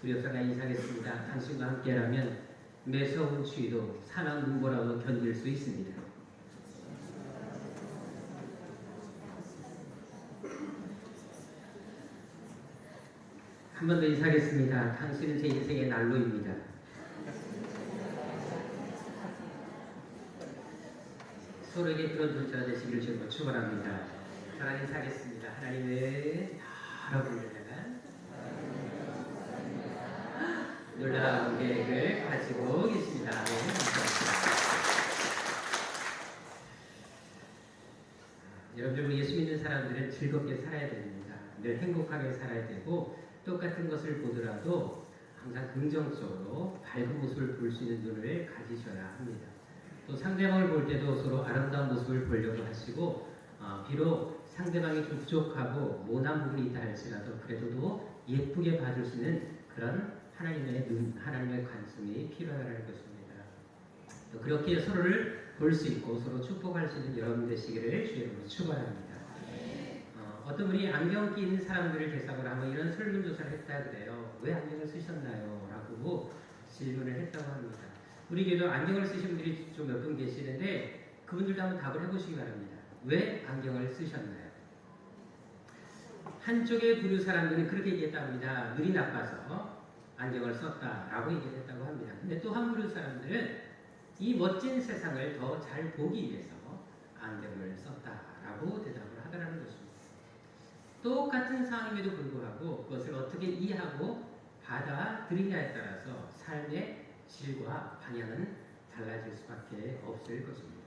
우리 역사가 인사하겠습니다. 당신과 함께라면 매서운 추위도 사나운 눈보라도 견딜 수 있습니다. 한 번 더 인사하겠습니다. 당신은 제 인생의 난로입니다. 서로에게 그런 존재가 되시기를 주님으로 축원합니다. 하나님 인사하겠습니다. 하나님은 여러분을 향한 놀라운 계획을 가지고 계십니다. 네, 여러분들, 예수 믿는 사람들은 즐겁게 살아야 됩니다. 늘 행복하게 살아야 되고 똑같은 것을 보더라도 항상 긍정적으로 밝은 모습을 볼 수 있는 눈을 가지셔야 합니다. 또 상대방을 볼 때도 서로 아름다운 모습을 보려고 하시고 비록 상대방이 좀 부족하고 모난 부분이 있다 할지라도 그래도 예쁘게 봐줄 수 있는 그런 하나님의 눈, 하나님의 관심이 필요하다는 것입니다. 또 그렇게 서로를 볼 수 있고 서로 축복할 수 있는 여러분 되시기를 주의 이름으로 축원합니다. 어떤 분이 안경 끼는 사람들을 대상으로 한번 이런 설문조사를 했다 그래요. 왜 안경을 쓰셨나요? 라고 질문을 했다고 합니다. 우리 교회도 안경을 쓰신 분들이 좀 몇 분 계시는데 그분들도 한번 답을 해보시기 바랍니다. 왜 안경을 쓰셨나요? 한쪽의 부류 사람들은 그렇게 얘기했다고 합니다. 눈이 나빠서 안경을 썼다라고 얘기했다고 합니다. 근데 또 한 부류 사람들은 이 멋진 세상을 더 잘 보기 위해서 안경을 썼다라고 대답을 하더라는 것입니다. 똑같은 상황임에도 불구하고 그것을 어떻게 이해하고 받아들이냐에 따라서 삶의 질과 방향은 달라질 수밖에 없을 것입니다.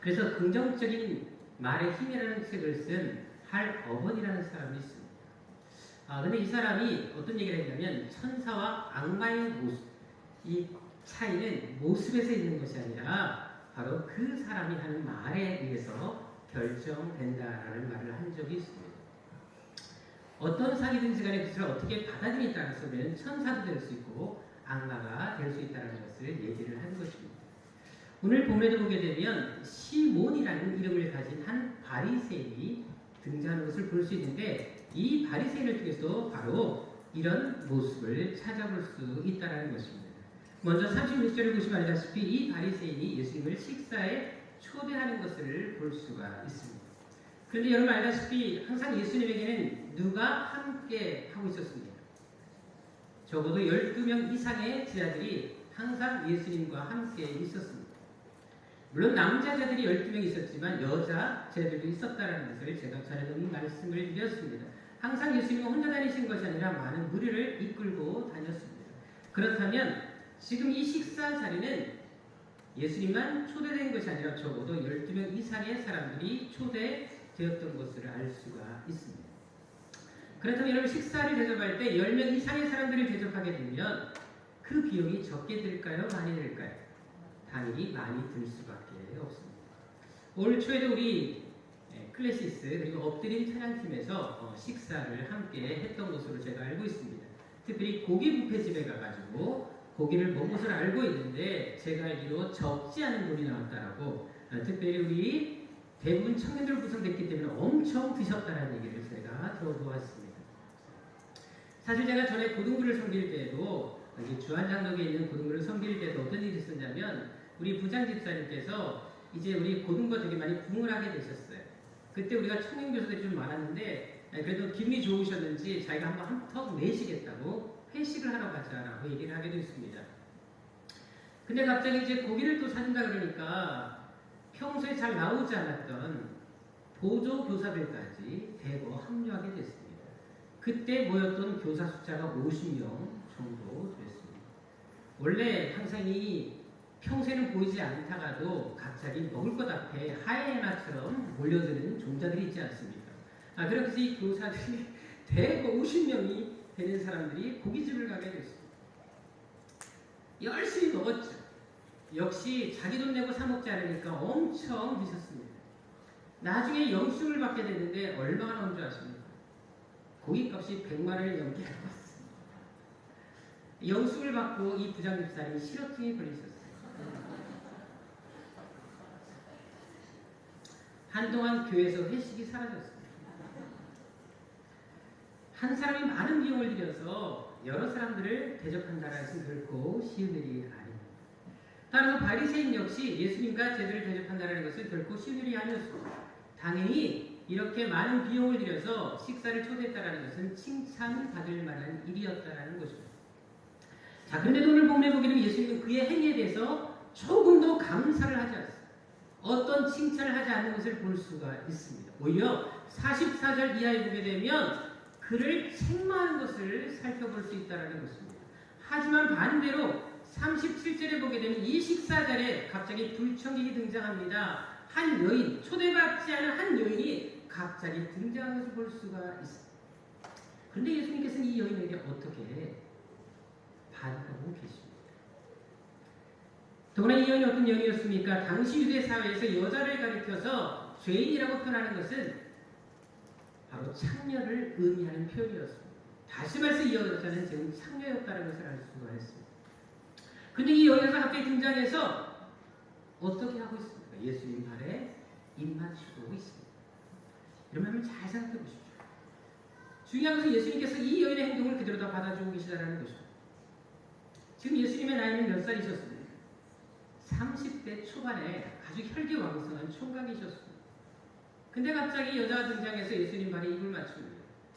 그래서 긍정적인 말의 힘이라는 책을 쓴 할 어번이라는 사람이 있습니다. 근데 이 사람이 어떤 얘기를 했냐면 천사와 악마의 모습, 이 차이는 모습에서 있는 것이 아니라 바로 그 사람이 하는 말에 의해서 결정된다라는 말을 한 적이 있습니다. 어떤 사기든지 간에 그것을 어떻게 받아들이냐에 따라서 우리는 천사도 될 수 있고 악마가 될 수 있다는 것을 얘기를 한 것입니다. 오늘 본문에 보게 되면 시몬이라는 이름을 가진 한 바리새인이 등장하는 것을 볼 수 있는데 이 바리새인을 통해서 바로 이런 모습을 찾아볼 수 있다는 것입니다. 먼저 36절을 보시면 알다시피 이 바리새인이 예수님을 식사에 초대하는 것을 볼 수가 있습니다. 그런데 여러분 알다시피 항상 예수님에게는 누가 함께 하고 있었습니다. 적어도 12명 이상의 제자들이 항상 예수님과 함께 있었습니다. 물론 남자 제자들이 12명 있었지만 여자 제자들도 있었다는 것을 제가 전에도 말씀을 드렸습니다. 항상 예수님은 혼자 다니신 것이 아니라 많은 무리를 이끌고 다녔습니다. 그렇다면 지금 이 식사 자리는 예수님만 초대된 것이 아니라 적어도 12명 이상의 사람들이 초대되었던 것을 알 수가 있습니다. 그렇다면 여러분 식사를 대접할 때 10명 이상의 사람들을 대접하게 되면 그 비용이 적게 들까요? 많이 들까요? 당연히 많이 들 수밖에 없습니다. 올 초에도 우리 클래시스 그리고 엎드린 찬양팀에서 식사를 함께 했던 것으로 제가 알고 있습니다. 특별히 고기 뷔페집에 가가지고 고기를 먹은 것을 알고 있는데 제가 알기로 적지 않은 돈이 나왔다라고 특별히 우리 대부분 청년들 구성됐기 때문에 엄청 드셨다는 얘기를 제가 들어보았습니다. 사실 제가 전에 고등부를 섬길 때에도 여기 주한장독에 있는 고등부를 섬길 때도 어떤 일이 있었냐면 우리 부장 집사님께서 이제 우리 고등부가 되게 많이 부흥을 하게 되셨어요. 그때 우리가 청년 교사들이 좀 많았는데 그래도 기분이 좋으셨는지 자기가 한턱 내시겠다고 회식을 하러 가자라고 얘기를 하게 됐습니다. 근데 갑자기 이제 고기를 또 사준다 그러니까 평소에 잘 나오지 않았던 보조 교사들까지 대거 합류하게 됐습니다. 그때 모였던 교사 숫자가 50명 정도 됐습니다. 원래 항상 이 평소에는 보이지 않다가도 갑자기 먹을 것 앞에 하이에나처럼 몰려드는 종자들이 있지 않습니까? 그래서 이 교사들이 대거 50명이 되는 사람들이 고깃집을 가게 됐습니다. 열심히 먹었죠. 역시 자기 돈 내고 사 먹지 않으니까 엄청 드셨습니다. 나중에 영수증을 받게 됐는데 얼마나 나온 줄 아십니까? 고깃값이 100만 원을 넘게 나왔습니다. 영수증을 받고 이 부장 집사님이 실어증이 걸리셨어요. 한동안 교회에서 회식이 사라졌습니다. 한 사람이 많은 비용을 들여서 여러 대접한다는 것은 결코 쉬운 일이 아닙니다. 따라서 바리새인 역시 예수님과 제자를 대접한다는 것은 결코 쉬운 일이 아니었습니다. 당연히 이렇게 많은 비용을 들여서 식사를 초대했다는 것은 칭찬받을 만한 일이었다는 것입니다. 자, 그런데도 오늘 본문에 보게 되면 예수님은 그의 행위에 대해서 조금도 감사를 하지 않습니다. 어떤 칭찬을 하지 않는 것을 볼 수가 있습니다. 오히려 44절 이하에 보게 되면 그를 책망하는 것을 살펴볼 수 있다는 것입니다. 하지만 반대로 37절에 보게 되면 이 식사 자리에 갑자기 불청객이 등장합니다. 한 여인, 초대받지 않은 한 여인이 갑자기 등장하는 것을 볼 수가 있습니다. 그런데 예수님께서는 이 여인에게 어떻게 반응하고 계십니까? 더구나 이 여인이 어떤 여인이었습니까? 당시 유대 사회에서 여자를 가리켜서 죄인이라고 표현하는 것은 바로 창녀를 의미하는 표현이었습니다. 다시 말해서 이 여자는 지금 창녀였다는 것을 알 수가 있습니다. 그런데 이 여자가 갑자기 등장해서 어떻게 하고 있습니까? 예수님 발에 입 맞추고 있습니다. 여러분 한번 잘 생각해 보십시오. 중요한 것은 예수님께서 이 여인의 행동을 그대로 다 받아주고 계시다는 것입니다. 지금 예수님의 나이는 몇 살이셨습니까? 30대 초반에 아주 혈기왕성한 총각이셨습니다. 근데 갑자기 여자가 등장해서 예수님 발에 입을 맞춥니다.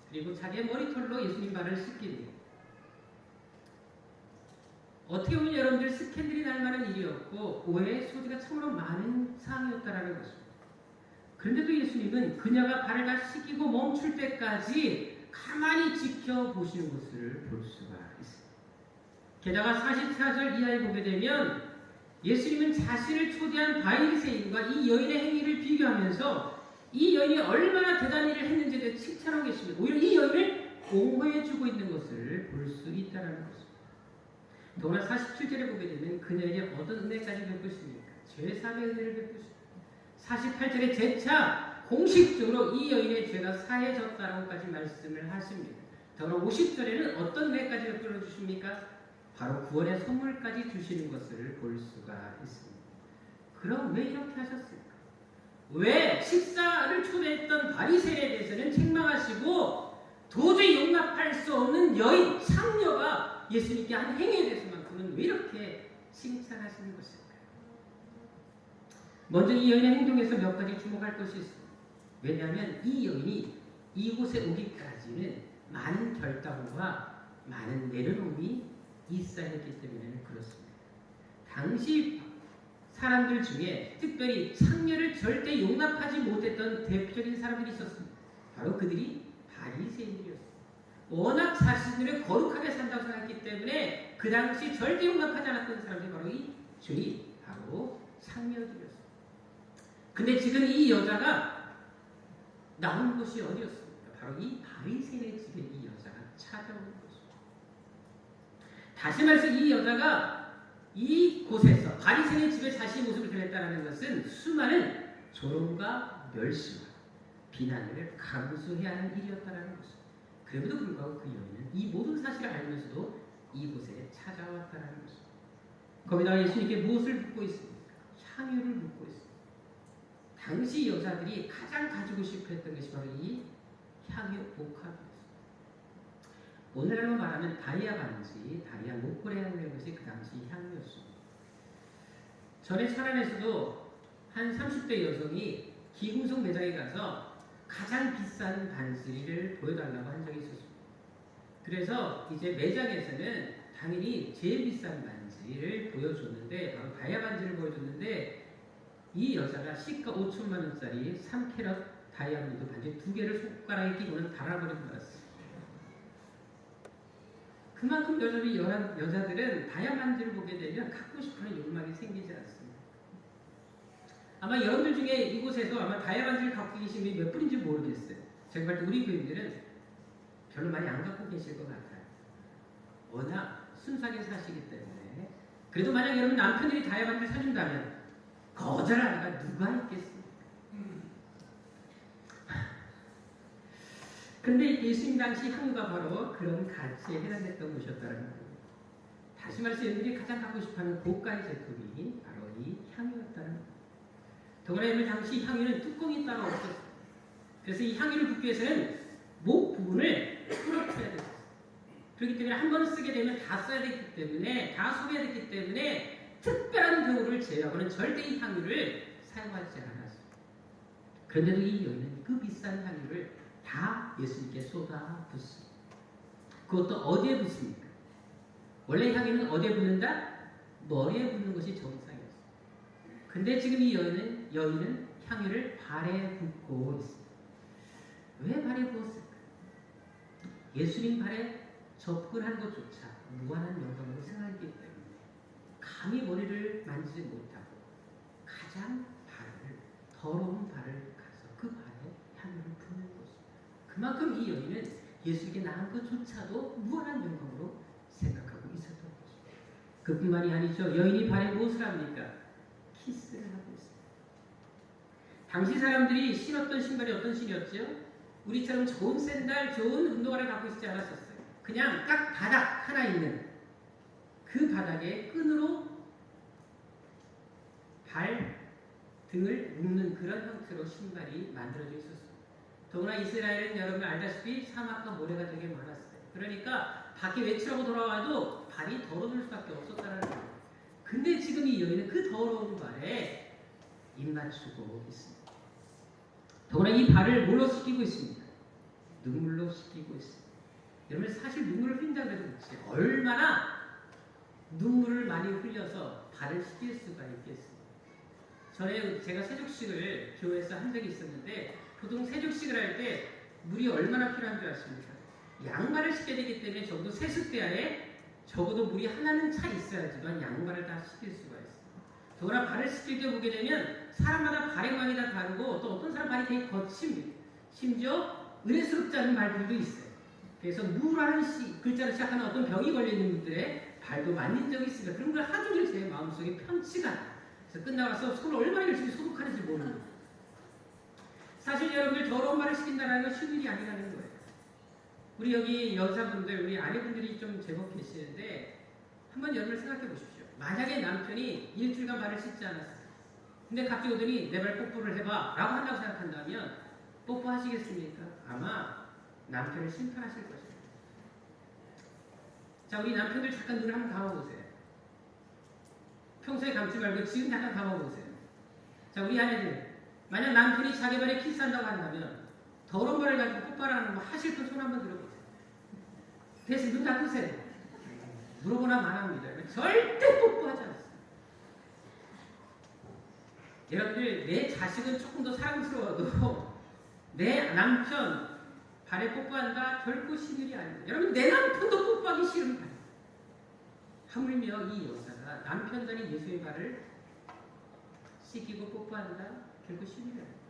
그리고 자기의 머리털로 예수님 발을 씻깁니다. 어떻게 보면 여러분들 스캔들이 날 만한 일이었고 오해의 소지가 참으로 많은 상황이었다는 것입니다. 그런데도 예수님은 그녀가 발을 다 씻기고 멈출 때까지 가만히 지켜보시는 것을 볼 수가 있습니다. 게다가 44절 이하에 보게 되면 예수님은 자신을 초대한 바리새인과 이 여인의 행위를 비교하면서 이 여인이 얼마나 대단한 일을 했는지에 대해 칭찬하고 계십니다. 오히려 이 여인을 공부해주고 있는 것을 볼 수 있다는 것입니다. 더구나 47절에 보게 되면 그녀에게 어떤 은혜까지 베푸십니까? 죄사함의 은혜를 베푸십니다. 48절에 재차 공식적으로 이 여인의 죄가 사해졌다라고까지 말씀을 하십니다. 더구나 50절에는 어떤 은혜까지 베풀어 주십니까? 바로 구원의 선물까지 주시는 것을 볼 수가 있습니다. 그럼 왜 이렇게 하셨습니까? 왜 식사를 초대했던 바리새인에 대해서는 책망하시고 도저히 용납할 수 없는 여인, 창녀가 예수님께 한 행위에 대해서만큼은 왜 이렇게 칭찬하시는 것일까요? 먼저 이 여인의 행동에서 몇 가지 주목할 것이 있습니다. 왜냐하면 이 여인이 이곳에 오기까지는 많은 결단과 많은 내려놓음이 있어야 했기 때문에 그렇습니다. 당시 사람들 중에 특별히 창녀를 절대 용납하지 못했던 대표적인 사람들이 있었습니다. 바로 그들이 바리새인들이었습니다. 워낙 자신들을 거룩하게 산다고 생각했기 때문에 그 당시 절대 용납하지 않았던 사람들이 바로 이 죄인, 바로 창녀들이었습니다. 근데 지금 이 여자가 나온 곳이 어디였습니까? 바로 이 바리새인의 집에 이 여자가 찾아온 것입니다. 다시 말해서 이 여자가 이 곳에서 바리새인의 집에 자신의 모습을 드렸다는 것은 수많은 조롱과 멸시와 비난을 감수해야 하는 일이었다는 것입니다. 그럼에도 불구하고 그 여인은 이 모든 사실을 알면서도 이곳에 찾아왔다는 것입니다. 거기다가 예수님께 무엇을 묻고 있습니까? 향유를 묻고 있습니다. 당시 여자들이 가장 가지고 싶어 했던 것이 바로 이 향유 복합이었습니다. 오늘날로 말하면 다이아 반지, 다이아 목걸이 하는 것이 그 당시 향유였습니다. 전에 천안에서도 한 30대 여성이 기금속 매장에 가서 가장 비싼 반지를 보여달라고 한 적이 있었습니다. 그래서 이제 매장에서는 당연히 제일 비싼 반지를 보여줬는데 바로 다이아 반지를 보여줬는데 이 여자가 시가 5천만 원짜리 3캐럿 다이아몬드 반지 2개를 손가락에 끼고는 달아버리고 말았어요. 그만큼 여자들은 다이아몬드를 보게 되면 갖고 싶어하는 욕망이 생기지 않습니다. 아마 여러분들 중에 이곳에서 아마 다이아몬드를 갖고 계신 분이 몇 분인지 모르겠어요. 제가 볼 때 우리 교인들은 별로 많이 안 갖고 계실 것 같아요. 워낙 순수하게 사시기 때문에. 그래도 만약 여러분 남편들이 다이아몬드를 사준다면 거절할 애가 누가 있겠습니까? 근데 예수님 당시 향유가 바로 그런 가치에 해당됐던 것이었다는 겁니다. 다시 말해서 여러분들이 가장 갖고 싶어하는 고가의 제품이 바로 이 향유였다는 겁니다. 더구나 여러분 당시 향유는 뚜껑이 따로 없었어요. 그래서 이 향유를 붓기 위해서는 목 부분을 부러뜨려야 됐어요. 그렇기 때문에 한 번 쓰게 되면 다 써야 되기 때문에 다 소비해야 되기 때문에 특별한 경우를 제외하고는 절대 이 향유를 사용하지 않았어요. 그런데도 이 여인은 그 비싼 향유를 다 예수님께 쏟아 붓습니다. 그것도 어디에 붓습니까? 원래 향유는 어디에 붓는다? 머리에 붓는 것이 정상이었어요. 근데 지금 이 여인은 향유를 발에 붓고 있습니다. 왜 발에 부었을까? 예수님 발에 접근한 것조차 무한한 영광으로 생각했기 때문에 감히 머리를 만지지 못하고 가장 더러운 발을 가서 그 발에 향유를 부는 것입니다. 그만큼 이 여인은 예수에게 나은 것조차도 무한한 영광으로 생각하고 있었던 것입니다. 그뿐만이 아니죠. 여인이 발에 무엇을 합니까? 키스를 하고 있습니다. 당시 사람들이 신었던 신발이 어떤 신이었죠? 우리처럼 좋은 샌들, 좋은 운동화를 갖고 있지 않았었어요. 그냥 딱 바닥 하나 있는 그 바닥에 끈으로 발 등을 묶는 그런 형태로 신발이 만들어져 있었습니다. 더구나 이스라엘은 여러분 알다시피 사막과 모래가 되게 많았어요. 그러니까 밖에 외출하고 돌아와도 발이 더러울 수밖에 없었다는 거예요. 근데 지금 이 여인은 그 더러운 발에 입 맞추고 있습니다. 더구나 이 발을 뭘로 씻기고 있습니다? 눈물로 씻기고 있습니다. 여러분 사실 눈물을 흘린다고 해도 그렇지 얼마나 눈물을 많이 흘려서 발을 씻길 수가 있겠습니까? 전에 제가 세족식을 교회에서 한 적이 있었는데 보통 세족식을 할 때 물이 얼마나 필요한 줄 아십니까? 양말을 씻게 되기 때문에 적어도 세숫대야에 적어도 물이 하나는 차 있어야지만 양말을 다 씻길 수가 있어요. 더구나 발을 씻길 때 보게 되면 사람마다 발의 망이 다 다르고 또 어떤 사람 발이 되게 거칩니다. 심지어 은혜스럽지 않은 발들도 있어요. 그래서 무라는 글자를 시작하는 어떤 병이 걸리는 분들의 발도 만진 적이 있습니다. 그런 걸 하루 종일 제 마음속에 편치가 않아요. 그래서 끝나가서 손을 얼마나 열심히 소독하는지 모르는 거예요. 사실 여러분들 더러운 발을 시킨다는 건 쉬운 일이 아니라는 거예요. 우리 여기 여자분들, 우리 아내분들이 좀 제법 계시는데 한번 여러분들 생각해 보십시오. 만약에 남편이 일주일간 발을 씻지 않았어요. 근데 갑자기 오더니 내 발 뽀뽀를 해봐 라고 한다고 생각한다면 뽀뽀하시겠습니까? 아마 남편을 심판하실 것입니다. 자, 우리 남편들 잠깐 눈을 한번 감아보세요. 평소에 감지 말고 지금 잠깐 감아보세요. 자, 우리 아내들 만약 남편이 자기 발에 키스한다고 한다면 더러운 발을 가지고 뽀뽀하라는 거 하실 분 손 한번 들어보세요. 대신 눈 다 뜨세요. 물어보나 말합니다. 절대 뽀뽀하지 않습니다. 여러분들 내 자식은 조금 더 사랑스러워도 내 남편 발에 뽀뽀한다 결코 쉬운 일이 아닙니다. 여러분 내 남편도 뽀뽀하기 싫은 거예요. 하물며 이 여자가 남편들이 예수의 발을 씻기고 뽀뽀한다 결코 쉬운 일이 아닙니다.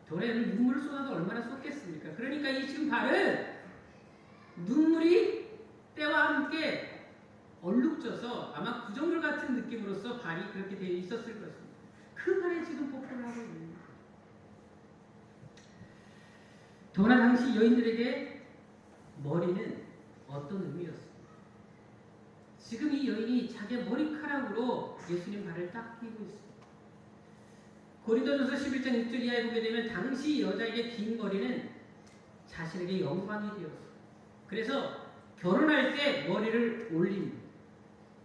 돌에 눈물을 쏟아도 얼마나 쏟겠습니까? 그러니까 이 지금 발은 눈물이 때와 함께 얼룩져서 아마 구정물 같은 느낌으로서 발이 그렇게 되어 있었을 것입니다. 그 발에 지금 뽀뽀를 하고 있는 거예요. 더구나 당시 여인들에게 머리는 어떤 의미였습니까? 지금 이 여인이 자기의 머리카락으로 예수님 발을 닦이고 있습니다. 고린도전서 11장 6절 이하에 보게 되면 당시 여자에게 긴 머리는 자신에게 영광이 되었습니다. 그래서 결혼할 때 머리를 올립니다.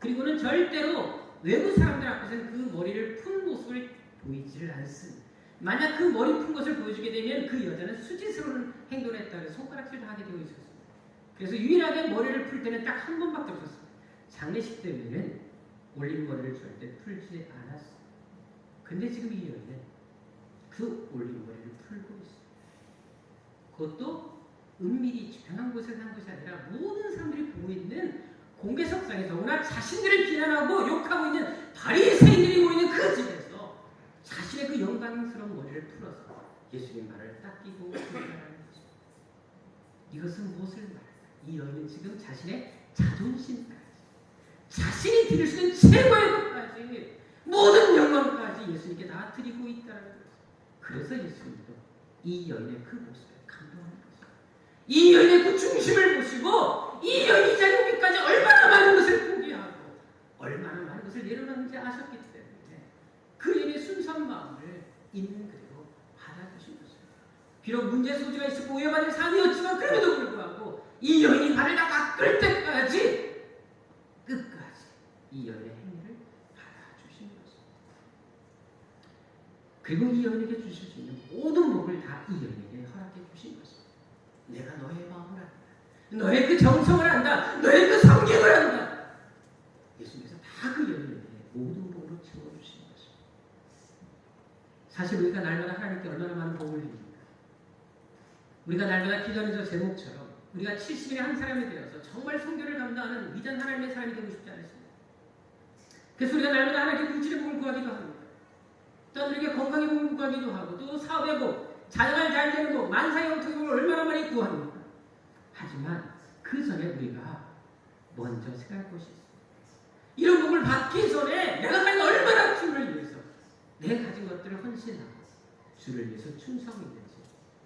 그리고는 절대로 외부 사람들 앞에서는 그 머리를 푼 모습을 보이지를 않습니다. 만약 그 머리 푼 것을 보여주게 되면 그 여자는 수치스러운 행동을 했다고 해서 손가락질을 하게 되어 있었습니다. 그래서 유일하게 머리를 풀 때는 딱 한 번밖에 없었습니다. 장례식 때문에는 올린 머리를 절대 풀지 않았습니다. 근데 지금 이 여인은 그 올린 머리를 풀고 있습니다. 그것도 은밀히 조용한 곳에서 한 것이 아니라 모든 사람들이 보고 있는 공개석상에 더구나 자신들을 비난하고 욕하고 있는 바리새인들이 모이는 그 집에서 자신의 그 영광스러운 머리를 풀어서 예수님 발을 닦이고 있다는 것입니다. 이것은 무엇을 말할까? 이 여인은 지금 자신의 자존심까지 자신이 드릴 수 있는 최고의 것까지 모든 영광까지 예수님께 다 드리고 있다는 것입니다. 그래서 예수님도 이 여인의 그 모습에 감동하는 것입니다. 이 여인의 그 중심을 보시고 이 여인이 이 자리 오기까지 얼마나 많은 것을 포기하고 얼마나 많은 것을 내려놨는지 아셨기 때문에 그 여인의 순수한 마음을 있는 그대로 받아주신 것입니다. 비록 문제 소지가 있었고 오해받을 삶이었지만 그럼에도 불구하고 이 여인이 발을 닦을 때까지 끝까지 이 여인의 행위를 받아주신 것입니다. 그리고 이 여인에게 주실 수 있는 모든 복을 다 이 여인에게 허락해 주신 것입니다. 내가 너의 마음을 안다. 너의 그 정성을 안다. 너의 그 성경을 안다. 예수님께서 다 그 여인에게 모든 복으로 채워주신 것입니다. 사실 우리가 날마다 하나님께 얼마나 많은 복을 드립니까? 우리가 날마다 기도하는 저 제목처럼 우리가 70인의 한 사람이 되어서 정말 성결을 감당하는 위대한 하나님의 사람이 되고 싶지 않습니다. 그래서 우리가 날마다 하나님께 물질의 복을 구하기도 합니다. 또 우리에게 건강의 복을 구하기도 하고 또 사업의 복, 자녀가 잘 되는 복, 만사의 영통의 복을 얼마나 많이 구합니까? 하지만 그 전에 우리가 먼저 생각할 것이 있습니다. 이런 복을 받기 전에 내가 과연 얼마나 주를 위해서 내 가진 것들을 헌신하고 주를 위해서 충성했는지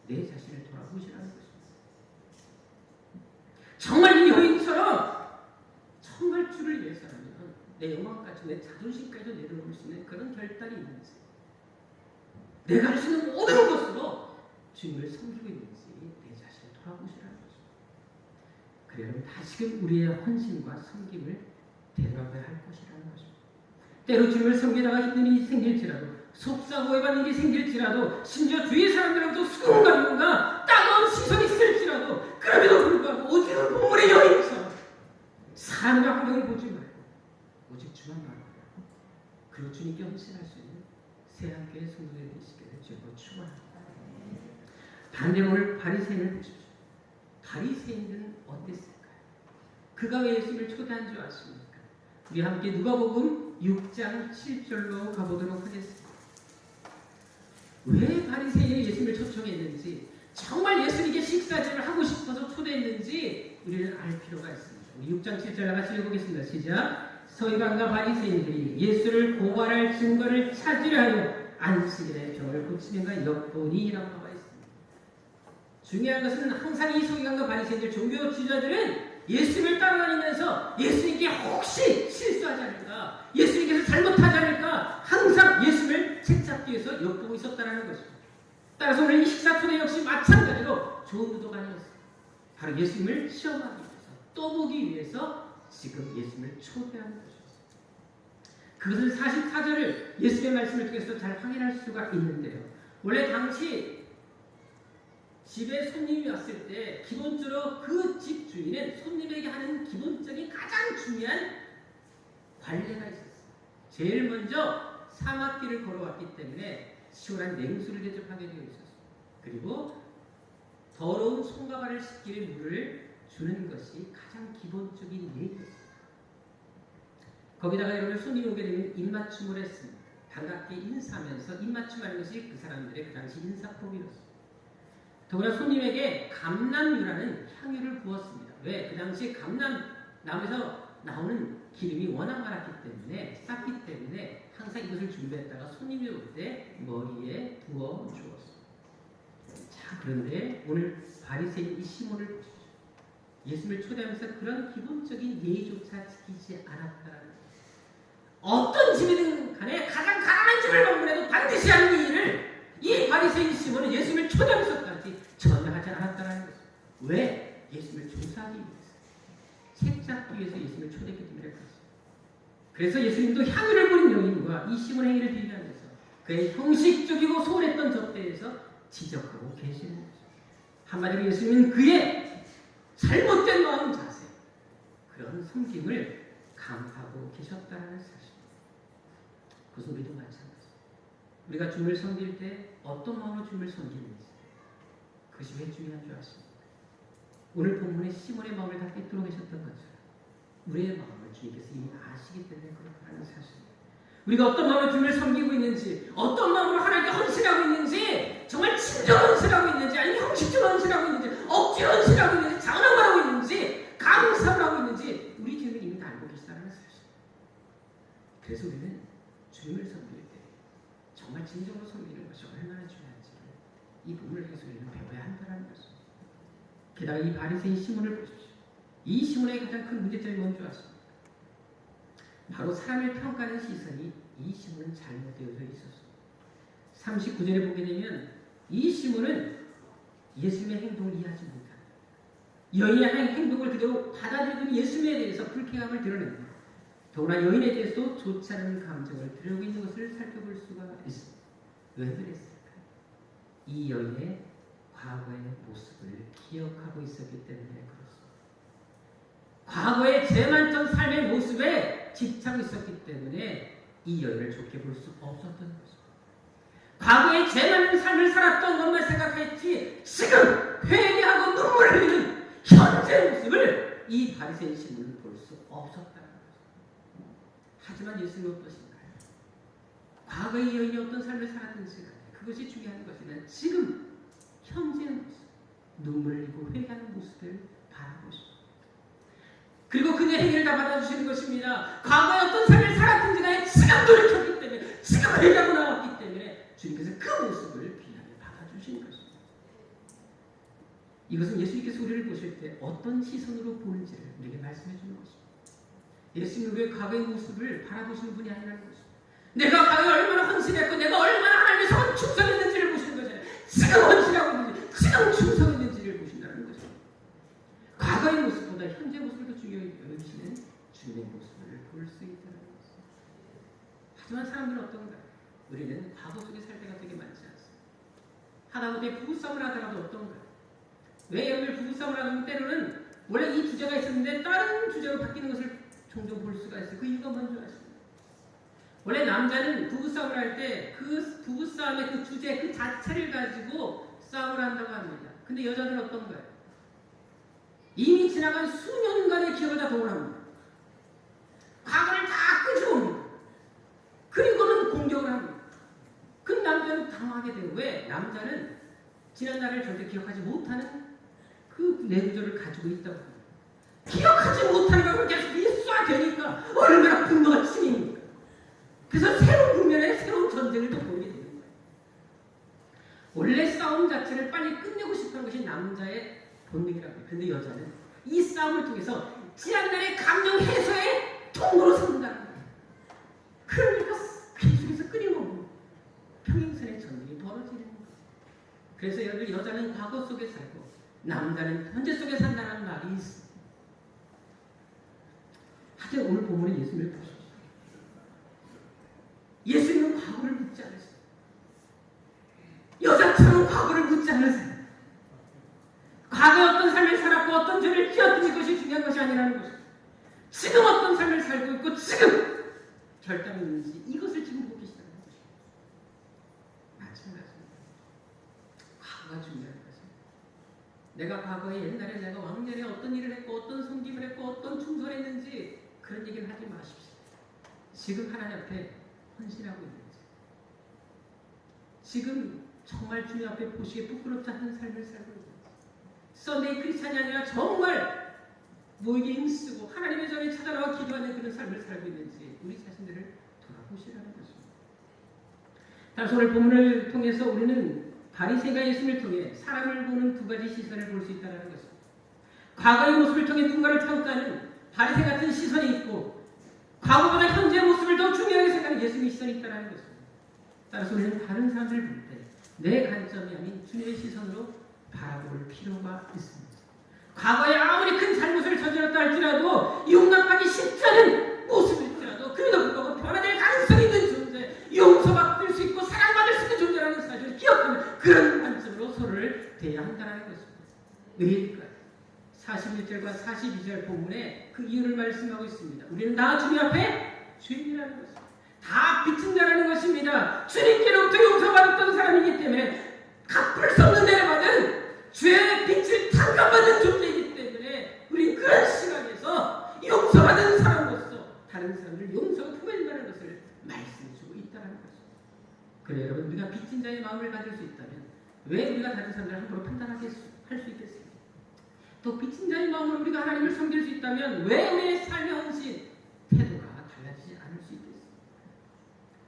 내 자신을 돌아보시라는 것입니다. 정말 이 여인처럼 정말 주를 위해서라면 내 영광까지 내 자존심까지도 내려놓을 수 있는 그런 결단이 있는지, 내가 할 수 있는 모든 것으로 주님을 섬기고 있는지 내 자신을 돌아보시라는 것입니다. 그러면 다시금 우리의 헌신과 섬김을 되돌아봐야 할 것이라는 것입니다. 때로 주님을 섬기다가 힘든 일이 생길지라도, 속상고해받는 일이 생길지라도, 심지어 주위 사람들로부터 수군거림과 따가운 시선이 있을지라도, 그럼에도 불구하고 오직은 보물의 여인처럼 사람과 환경을 보지 말고 오직 주만 바라보고 그리고 주님께 헌신할 수 있는 새한교회 성도들이 되시기를 주님으로 축원합니다. 반대로 오늘 바리새인을 보십시오. 바리새인들은 어땠을까요? 그가 왜 예수님을 초대한 줄 아십니까? 우리 함께 누가복음 6장 7절로 가보도록 하겠습니다. 왜 바리새인이 예수님을 초청했는지, 정말 예수님께 식사집을 하고 싶어서 초대했는지 우리는 알 필요가 있습니다. 우리 6장 7절 같이 읽어보겠습니다. 시작. 서기관과 바리새인들이 예수를 고발할 증거를 찾으려 하여 안식일에 병을 고치는가 엿보니라고 나와 있습니다. 중요한 것은 항상 이 서기관과 바리새인들, 종교 지도자들은 예수님을 따라다니면서 예수님께 혹시 실수하지 않을까, 예수님께서 잘못하지 않을까 항상 예수님을 채찍기 위해서 엿보고 있었다는 것입니다. 따라서 오늘 이 식사 초대 역시 마찬가지로 좋은 의도가 아니었습니다. 바로 예수님을 시험하기 위해서, 또 보기 위해서 지금 예수님을 초대하는 것이었습니다. 그것을 44절을 예수님의 말씀을 통해서 잘 확인할 수가 있는데요. 원래 당시 집에 손님이 왔을 때 기본적으로 그 집 주인은 손님에게 하는 기본적인 가장 중요한 관례가 있었어요. 제일 먼저 사막길을 걸어왔기 때문에 시원한 냉수를 대접하게 되어 있었어요. 그리고 더러운 손과 발을 씻길 물을 주는 것이 가장 기본적인 예의였어요. 거기다가 여러분 손님이 오게 되면 입맞춤을 했습니다. 반갑게 인사하면서 입맞춤하는 것이 그 사람들의 그 당시 인사법이었습니다. 더구나 손님에게 감람유라는 향유를 부었습니다. 왜? 그 당시 감람나무에서 나오는 기름이 워낙 많았기 때문에, 쌌기 때문에 항상 이것을 준비했다가 손님이 올 때 머리에 부어 주었습니다. 자, 그런데 오늘 바리새인 이 시몬을 보십시오. 예수님을 초대하면서 그런 기본적인 예의조차 지키지 않았다는 거예요. 어떤 집이든 간에 가장 가난한 집을 방문해도 반드시 하는 이 일을 이 바리새인 시몬은 예수님을 초대하면서까지 전혀 하지 않았다는 것입니다. 왜? 예수님을 조사하기 위해서, 책 잡기 위해서 예수님을 초대했기 때문에 그렇습니다. 그래서 예수님도 향유를 부린 여인과 이 시몬 행위를 비교하면서 그의 형식적이고 소홀했던 접대에서 지적하고 계시는 것입니다. 한마디로 예수님은 그의 잘못된 마음 자세, 그런 섬김을 감하고 계셨다는 사실. 그것은 우리도 마찬가지입니다. 우리가 주님을 섬길 때 어떤 마음으로 주님을 섬기는지, 그것이 왜 중요한 줄 아십니까? 오늘 본문의 시몬의 마음을 다 꿰뚫어 계셨던 것처럼 우리의 마음을 주님께서 이미 아시기 때문에 그렇다는 사실입니다. 우리가 어떤 마음으로 주님을 섬기고 있는지, 어떤 마음으로 하나님께 헌신하고 있는지, 정말 친절한 헌신하고 있는지, 아니면 형식적으로 헌신하고 있는지, 억지로 헌신하고 있는지, 장난을 하고 있는지, 감사를 하고 있는지 우리 주님은 이미 다 알고 계시다는 사실입니다. 그래서 우리는 주님을 섬길 때 정말 진정으로 섬기는 것이 얼마나 중요한지를 이 부분을 통해서 우리는 배워야 한다는 것입니다. 게다가 이 바리새인 시몬을 보십시오. 이 시몬의 가장 큰 문제점이 뭔지 아십니까? 바로 사람을 평가하는 시선이 이 시몬은 잘못되어져 있었습니다. 39절에 보게 되면 이 시몬은 예수님의 행동을 이해하지 못합니다. 여인의 행동을 그대로 받아들이고 예수님에 대해서 불쾌함을 드러냅니다. 더구나 여인에 대해서도 좋지 않은 감정을 드러내고 있는 것을 살펴볼 수가 있습니다. 왜 그랬을까? 이 여인의 과거의 모습을 기억하고 있었기 때문에 그렇습니다. 과거의 죄 많던 삶의 모습에 집착하고 있었기 때문에 이 여인을 좋게 볼 수 없었던 것입니다. 과거에 죄 많은 삶을 살았던 것만 생각했지 지금 회개하고 눈물을 흘리는 현재 모습을 이 바리새인 신부는 볼 수 없었다는 거죠. 하지만 예수님은 어떠신가요? 과거의 여인이 어떤 삶을 살았든지 간에 그것이 중요한 것이 아니라 지금 현재의 모습, 눈물을 흘리고 회개하는 모습을 바라보십시오. 그리고 그의 행위를 다 받아주시는 것입니다. 과거에 어떤 삶을 살았든지 간에 지금 돌이켰기 때문에 지금 회개하고 나왔기 때문에 주님께서 그 모습을 귀하게 받아주시는 것입니다. 이것은 예수님께서 우리를 보실 때 어떤 시선으로 보는지를 우리에게 말씀해 주는 것입니다. 예수님은 왜 과거의 모습을 바라보시는 분이 아니라는 것입니다. 내가 과거에 얼마나 헌신했고 내가 얼마나 하나님께서 충성했는지를 보시는 것이 아니라 지금 헌신하고 있는지 지금 충성했는지를 보신다는 것입니다. 과거의 모습보다 현재 모습을 더 중요히 여기시는 주님의 모습을 볼 수 있다는 것입니다. 하지만 사람들은 어떤가요? 우리는 과거 속에 살 때가 되게 많지 않습니다. 하다못해 부부싸움을 하다가도 어떤가요? 왜 여러분들 부부싸움을 하면 때로는 원래 이 주제가 있었는데 다른 주제로 바뀌는 것을 종종 볼 수가 있어요. 그 이유가 뭔지 아십니까? 원래 남자는 부부싸움을 할 때 그 부부싸움의 그 주제 그 자체를 가지고 싸움을 한다고 합니다. 근데 여자들은 어떤가요? 이미 지나간 수년간의 기억을 다 동원합니다. 과거를 다 끄집어옵니다. 그리고는 공격을 합니다. 그 남자는 당황하게 되고 왜? 남자는 지난 날을 절대 기억하지 못하는 그 내구조를 가지고 있다고 합니다. 기억하지 못하는 걸 계속 쏴대니까 얼마나 분노가 치입니까? 그래서 새로운 국면에 새로운 전쟁을 또 보게 되는 거예요. 원래 싸움 자체를 빨리 끝내고 싶은 것이 남자의 본능이라고 해요. 그런데 여자는 이 싸움을 통해서 지난날의 감정 해소의 통로로 삼는다는 거예요. 그러니까 계속해서 끊임없는 평행선의 전쟁이 벌어지는 거예요. 그래서 여러분 여자는 과거 속에 살고 남자는 현재 속에 산다는 말이 있습니다. 하지만 오늘 본문의 예수님을 보십시오. 예수님은 과거를 묻지 않으세요. 여자처럼 과거를 묻지 않으세요. 과거에 어떤 삶을 살았고 어떤 죄를 지었든지 그것이 중요한 것이 아니라는 것입니다. 지금 어떤 삶을 살고 있고 지금 결단이 있는지 이것을 지금 보고 계시다는 것입니다. 마찬가지입니다. 과거가 중요한 것입니다. 내가 과거에 옛날에 내가 왕년에 어떤 일을 했고 어떤 섬김을 했고 어떤 충성했는지 그런 얘기를 하지 마십시오. 지금 하나님 앞에 헌신하고 있는지 지금 정말 주님 앞에 보시기에 부끄럽지 않은 삶을 살고 있는지 썬데이 크리스찬이 아니라 정말 모이게 힘쓰고 하나님의 전에 찾아나와 기도하는 그런 삶을 살고 있는지 우리 자신들을 돌아보시라는 것입니다. 따라서 오늘 본문을 통해서 우리는 바리새인과 예수님을 통해 사람을 보는 두 가지 시선을 볼 수 있다는 것입니다. 과거의 모습을 통해 누군가를 평가하는 바리새인 같은 시선이 있고 과거보다 현재의 모습을 더 중요하게 생각하는 예수님의 시선이 있다는 것입니다. 따라서 우리는 다른 사람들을 볼 때 내 관점이 아닌 주님의 시선으로 바라볼 필요가 있습니다. 과거에 아무리 큰 잘못을 저질렀다 할지라도 용납하기 쉽지 않은 모습일지라도 그래도 불구하고 변화될 가능성이 있는 존재, 용서받을 수 있고 사랑받을 수 있는 존재라는 사실을 기억하는 그런 관점으로 서로를 대해야 한다는 것입니다. 왜일까요? 41절과 42절 본문에 그 이유를 말씀하고 있습니다. 우리는 다 주님 앞에 죄인이라는 것입니다. 다 빚진 자라는 것입니다. 주님께로부터 용서받았던 사람이기 때문에 갚을 수 없는 대를 받은 죄의 빚을 탕감받는 존재이기 때문에 우리 그런 시각에서 용서받은 사람으로서 다른 사람을 용서가 품어낸다는 것을 말씀해주고 있다는 것입니다. 그래 여러분 우리가 빚진 자의 마음을 가질 수 있다면 왜 우리가 다른 사람들을 함부로 판단하게 할 수 있겠습니까? 또 빚진 자의 마음으로 우리가 하나님을 섬길 수 있다면 왜 우리의 삶의 헌신, 태도가 달라지지 않을 수 있겠습니까?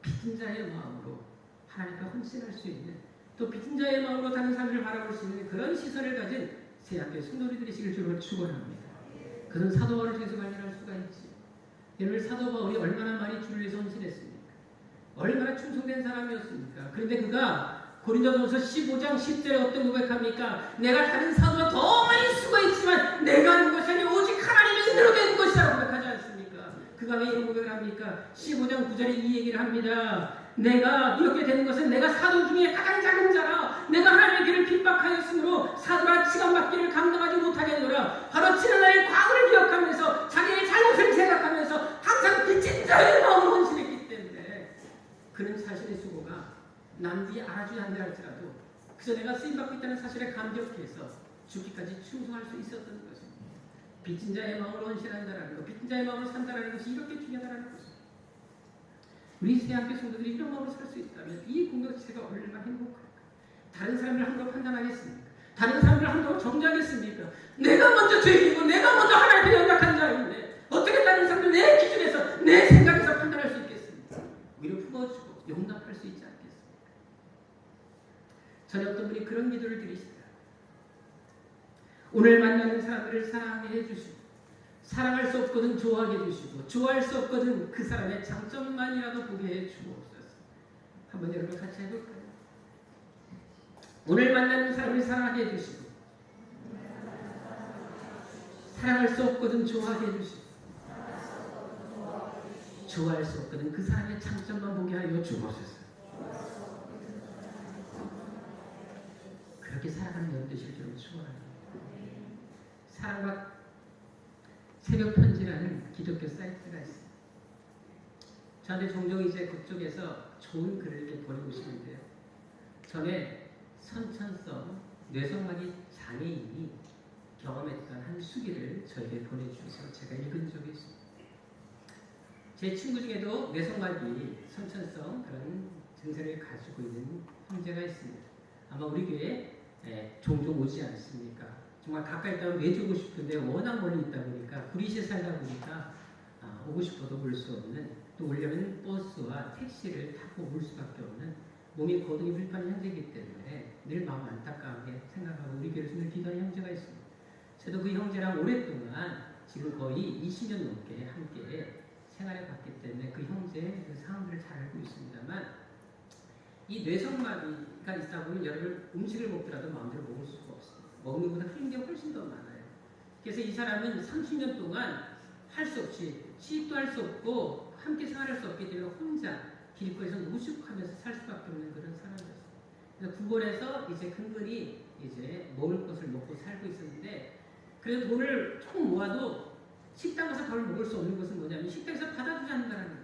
빚진 자의 마음으로 하나님께 헌신할 수 있는 또 빚진 자의 마음으로 다른 사람을 바라볼 수 있는 그런 시선을 가진 새학교의 성도들이 되시길 주로 축원합니다. 그런 사도 바울을 통해서 발견할 수가 있지. 여러분 사도 바울이 얼마나 많이 주를 위해서 헌신했습니까? 얼마나 충성된 사람이었습니까? 그런데 그가 고린도전서 15장 10절에 어떤 고백합니까? 내가 다른 사람보다 더 많이 수고했지만 내가 하는 것이 아니라 오직 하나님의 은혜로 된 것이라고 고백하지 않습니까? 그가 왜 이런 고백을 합니까? 15장 9절에 이 얘기를 합니다. 내가 이렇게 되는 것은 내가 사도 중에 가장 작은 자라 내가 하나님의 길을 핍박하였으므로 사도라 치감받기를 감당하지 못하게 하노라. 바로 지난날의 과거를 기억하면서 자기의 잘못을 생각하면서 항상 빚진 자의 마음으로 헌신했기 때문에 그는 자신의 수고가 남들이 알아주지 않는다 할지라도 그저 내가 쓰임받고 있다는 사실에 감격해서 죽기까지 충성할 수 있었던 것입니다. 빚진 자의 마음으로 헌신한다는 것, 빚진 자의 마음으로 산다는 것이 이렇게 중요하다는 것입니다. 우리 세대학교 성도들이 이런 마음으로 살 수 있다면 이 공동체가 얼마나 행복할까? 다른 사람을 함부로 판단하겠습니까? 다른 사람을 함부로 정죄하겠습니까? 내가 먼저 죄인이고 내가 먼저 하나님께 연약한 자인데 어떻게 다른 사람을 내 기준에서 내 생각에서 판단할 수 있겠습니까? 오히려 품어주고 용납할 수 있지 않겠습니까? 전에 어떤 분이 그런 기도를 드리시더라. 오늘 만나는 사람들을 사랑하게 해주시고 사랑할 수 없거든 좋아하게 해주시고 좋아할 수 없거든 그 사람의 장점만이라도 보게 해주옵소서. 한번 여러분 같이 해볼까요? 오늘 만나는 사람을 사랑하게 해주시고 사랑할 수 없거든 좋아하게 해주시고 좋아할 수 없거든 그 사람의 장점만 보게 하여 주옵소서. 그렇게 살아가는 여러분 되실 줄을 축원합니다. 사랑과 새벽 편지라는 기독교 사이트가 있습니다. 저한테 종종 이제 그쪽에서 좋은 글을 이렇게 보내오시는데요. 전에 선천성 뇌성마비 장애인이 경험했던 한 수기를 저에게 보내주셔서 제가 읽은 적이 있습니다. 제 친구 중에도 뇌성마비 선천성 그런 증세를 가지고 있는 형제가 있습니다. 아마 우리 교회에 종종 오지 않습니까? 정말 가까이 있다면 매주 오고 싶은데 워낙 멀리 있다 보니까 구리시에 살다 보니까 오고 싶어도 올 수 없는, 또 오려면 버스와 택시를 타고 올 수밖에 없는 몸이 거동이 불편한 형제이기 때문에 늘 마음 안타까하게 생각하고 우리 교회에서 늘 기도하는 형제가 있습니다. 저도 그 형제랑 오랫동안 지금 거의 20년 넘게 함께 생활해 봤기 때문에 그 형제의 그 상황들을 잘 알고 있습니다만 이 뇌성마비가 있다 보면 여러분 음식을 먹더라도 마음대로 먹을 수가 없습니다. 먹는 것보다 흘리는 게 훨씬 더 많아요. 그래서 이 사람은 30년 동안 할 수 없이 취직도 할 수 없고 함께 생활할 수 없기 때문에 혼자 길거리에서 노숙하면서 살 수밖에 없는 그런 사람이었어요. 그래서 구걸해서 이제 근근히 이제 먹을 것을 먹고 살고 있었는데 그래서 돈을 총 모아도 식당 가서 밥을 먹을 수 없는 것은 뭐냐면 식당에서 받아주지 않는다는 거예요.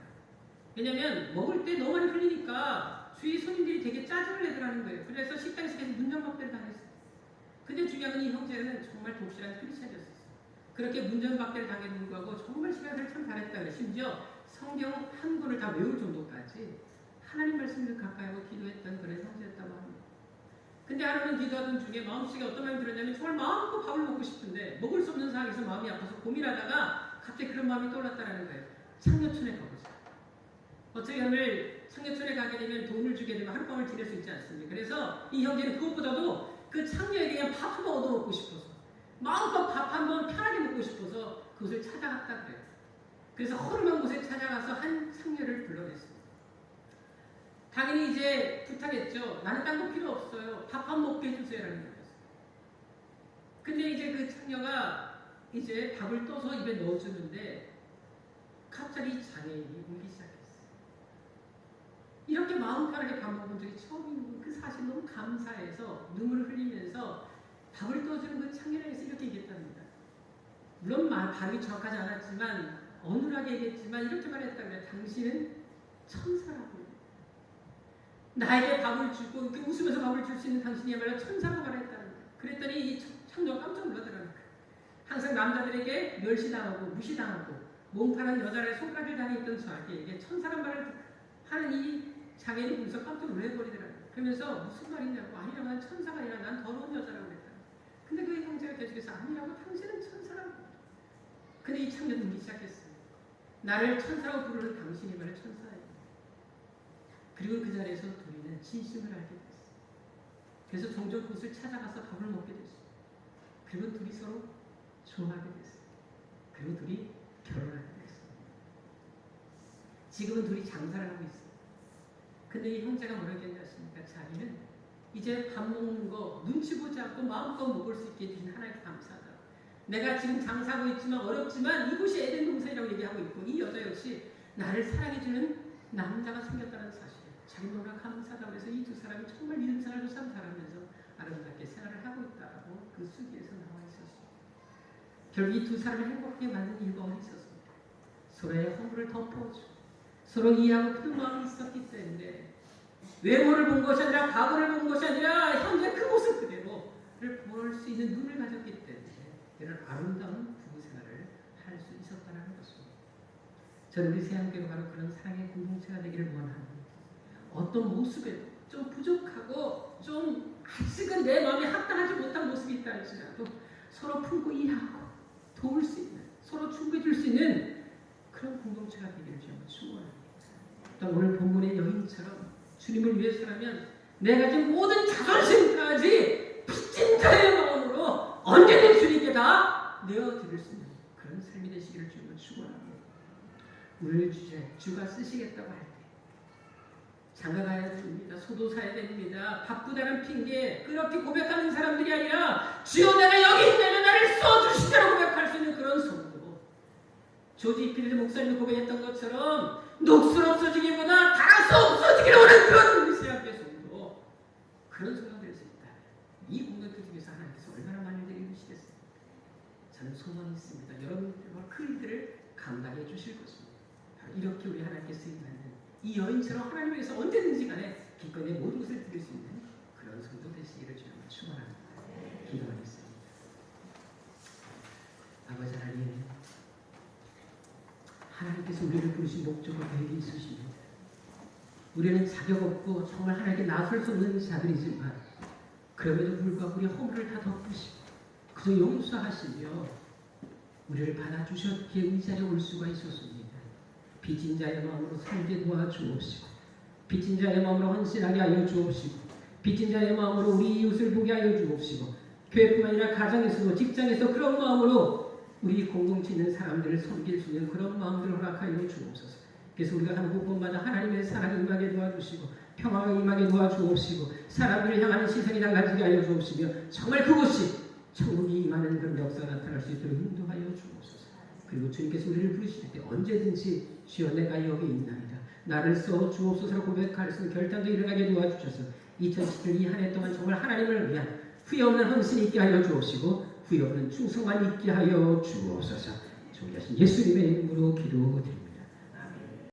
왜냐면 먹을 때 너무 많이 흘리니까 주위 손님들이 되게 짜증을 내더라는 거예요. 그래서 식당에서 계속 문전박대를 당했어요. 근데 중요한 건 이 형제는 정말 독실한 크리스찬이었어요. 그렇게 문전박대를 당해도 불구하고 정말 신앙을 참 잘했다 그래요. 심지어 성경 한 권을 다 외울 정도까지 하나님 말씀을 가까이 하고 기도했던 그런 형제였다고 합니다. 근데 하루는 기도하던 중에 마음속에 어떤 마음이 들었냐면 정말 마음껏 밥을 먹고 싶은데 먹을 수 없는 상황에서 마음이 아파서 고민하다가 갑자기 그런 마음이 떠올랐다는 거예요. 창녀촌에 가보자. 어떻게 오늘 창녀촌에 가게 되면 돈을 주게 되면 하룻밤을 지낼 수 있지 않습니까? 그래서 이 형제는 그것보다도 그 창녀에게 그냥 밥 한 번 얻어먹고 싶어서 마음껏 밥 한 번 편하게 먹고 싶어서 그곳을 찾아갔다 그래요. 그래서 허름한 곳에 찾아가서 한 창녀를 불러냈습니다. 당연히 이제 부탁했죠. 나는 딴 거 필요 없어요. 밥 한 번 먹게 해주세요 라는 거였어요. 근데 이제 그 창녀가 이제 밥을 떠서 입에 넣어주는데 갑자기 장애인이 울기 시작했어요. 이렇게 마음 편하게 밥 먹은 적이 처음인 그 사실 너무 감사해서 눈물을 흘리면서 밥을 떠주는 그 창녀에게서 이렇게 얘기했답니다. 물론 발음이 정확하지 않았지만 어눌하게 얘기했지만 이렇게 말했다 그래요. 당신은 천사라고. 나에게 밥을 주고 이렇게 웃으면서 밥을 줄 수 있는 당신이야말로 천사라고 말했다는 거예요. 그랬더니 이 창녀가 깜짝 놀라더라는 거예요. 항상 남자들에게 멸시당하고 무시당하고 몸파란 여자를 손가락을 당했던 저에게 천사란 말을 하는 이 장애인이 보면서 깜짝 놀래버리더라고요. 그러면서 무슨 말이냐고. 아니라고, 난 천사가 아니라 난 더러운 여자라고 그랬다. 근데 그 형제가 계속해서 아니라고, 당신은 천사라고. 근데 이 창녀는 울기 시작했어요. 나를 천사라고 부르는 당신이야말로 천사예요. 그리고 그 자리에서 둘이는 진심을 알게 됐어요. 그래서 종종 그곳을 찾아가서 밥을 먹게 됐어요. 그리고 둘이 서로 좋아하게 됐어요. 그리고 둘이 결혼하게 됐어요. 지금은 둘이 장사를 하고 있어요. 근데 이 형제가 뭐라고 했냐십니까? 자기는 이제 밥 먹는 거 눈치 보지 않고 마음껏 먹을 수 있게 해주신 하나님께 감사하다. 내가 지금 장사하고 있지만 어렵지만 이곳이 에덴 동산이라고 얘기하고 있고 이 여자 역시 나를 사랑해주는 남자가 생겼다는 사실. 자기 너무나 감사하다고 해서 이 두 사람이 정말 믿음 생활도 참 잘하면서 아름답게 생활을 하고 있다고 그 수기에서 나와 있었습니다. 결국 이 두 사람을 행복하게 만든 이유가 어디 있었습니까? 서로의 허물을 덮어주고 서로 이해하고 그 마음이 있었기 때문에 외모를 본 것이 아니라 과거를 본 것이 아니라 현재 그 모습 그대로를 볼 수 있는 눈을 가졌기 때문에 이런 아름다운 부부 생활을 할 수 있었다는 것입니다. 저는 우리 새한교회가 바로 그런 사랑의 공동체가 되기를 원합니다. 어떤 모습에도 좀 부족하고 좀 아직은 내 마음에 합당하지 못한 모습이 있다 할지라도 서로 품고 이해하고 도울 수 있는, 서로 충고해 줄 수 있는 그런 공동체가 되기를 저는 축원합니다. 또 오늘 본문의 여인처럼 주님을 위해서라면 내가 지금 모든 자존심까지 빚진 자의 마음으로 언제든 주님께 다 내어드릴 수 있는 그런 삶이 되시기를 주님을 축원합니다. 오늘 주제 주가 쓰시겠다고 할 때 장가 가야 됩니다. 소도 사야 됩니다. 바쁘다는 핑계 그렇게 고백하는 사람들이 아니라 주여 내가 여기 있다면 나를 써주시라고 고백할 수 있는 그런 성도. 조지 필드 목사님이 고백했던 것처럼 녹슬 없어지기보다 닳아서 없어지기를 원하는 그런 우리 새학교 성도. 그런 성도가 될 수 있다. 이 공동체 중에서 하나님께서 얼마나 많이 내리시겠습니까? 저는 소망이 있습니다. 여러분들과 그 일들을 감당해 주실 것입니다. 이렇게 우리 하나님께 쓰임받는 이 여인처럼 하나님 위해서 언제든지 간에 기꺼이 모든 것을 드릴 수 있는 그런 성도 되시기를 주님을 축원합니다. 기도하겠습니다. 아버지 하나님, 하나님께서 우리를 부르신 목적과 계획이 있으십니다. 우리는 자격 없고 정말 하나님께 나설 수 없는 자들이지만 그럼에도 불구하고 우리의 허물을 다 덮으시고 그저 용서하시며 우리를 받아주셨기에 이 자리에 올 수가 있었습니다. 빚진 자의 마음으로 살게 도와주옵시고 빚진 자의 마음으로 헌신하게 하여 주옵시고 빚진 자의 마음으로 우리 이웃을 보게 하여 주옵시고 교회뿐만 아니라 가정에서도 직장에서 그런 마음으로 우리 공동체 있는 사람들을 섬길 수 있는 그런 마음들을 허락하여 주옵소서. 그래서 우리가 하는 곳곳마다 하나님의 사랑이 임하게 도와주시고 평화가 임하게 도와주옵시고 사람들을 향하는 시선이 달라지게 하여 주옵시며 정말 그곳이 천국이 임하는 그런 역사가 나타날 수 있도록 인도하여 주옵소서. 그리고 주님께서 우리를 부르실 때 언제든지 주여 내가 여기 있나이다. 나를 써 주옵소서로 고백할 수 있는 결단도 일어나게 도와주셔서 2017년 이 한 해 동안 정말 하나님을 위한 후회 없는 헌신이 있게 하여 주옵시고 후회 없는 충성만 있게 하여 주옵소서. 존귀하신 예수님의 이름으로 기도드립니다.